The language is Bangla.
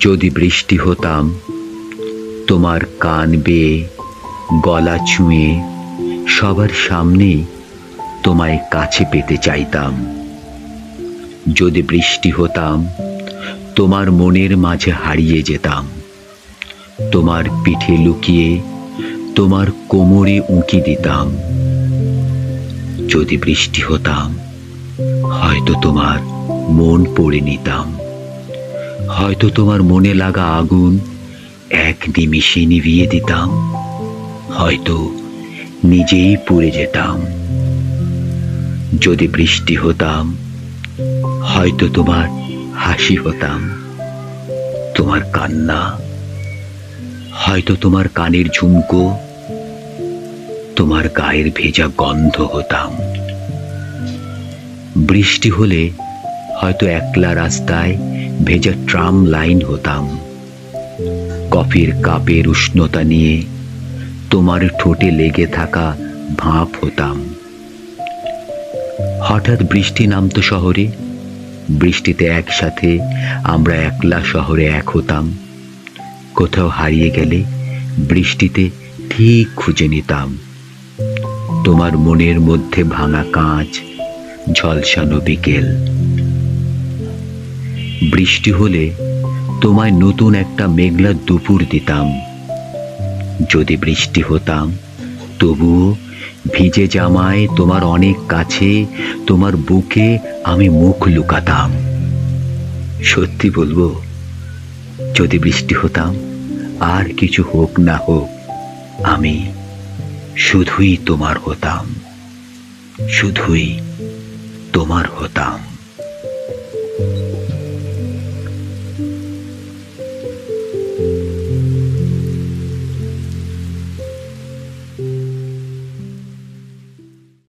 যদি বৃষ্টি হতাম, তোমার কান বেয়ে গলা ছুঁয়ে সবার সামনেই তোমায় কাছে পেতে চাইতাম। যদি বৃষ্টি হতাম, তোমার মনের মাঝে হারিয়ে যেতাম। তোমার পিঠে লুকিয়ে তোমার কোমরে উঁকি দিতাম। যদি বৃষ্টি হতাম, হয়তো তোমার মন পড়ে নিতাম। হয়তো তোমার মনে লাগা আগুন এক নিমিষে নিভিয়ে দিতাম। হয়তো নিজেই পুড়ে যেতাম। যদি বৃষ্টি হতাম, হয়তো তোমার হাসি হতাম। তোমার কান্না হয়তো তোমার কানের ঝুমকো, তোমার গায়ের ভেজা গন্ধ হতাম। বৃষ্টি হলে হয়তো একলা রাস্তায় ভেজা ট্রাম লাইন হতাম। কফির কাপের উষ্ণতা নিয়ে তোমার ঠোঁটে লেগে থাকা ভাঁপ হতাম। হঠাৎ বৃষ্টি নামতো শহরে, বৃষ্টিতে একসাথে আমরা একলা শহরে এক হতাম। কোথাও হারিয়ে গেলে বৃষ্টিতে ঠিক খুঁজে নিতাম। তোমার মনের মধ্যে ভাঙা কাঁচ, ঝলসানো বিকেল। বৃষ্টি হলে তোমায় নতুন একটা মেঘলা দুপুর দিতাম। যদি বৃষ্টি হতাম, তবুও ভিজে জামায় তোমার অনেক কাছে, তোমার বুকে আমি মুখ লুকাতাম। সত্যি বলবো, যদি বৃষ্টি হতাম, আর কিছু হোক না হোক, আমি শুধুই তোমার হতাম, শুধুই তোমার হতাম।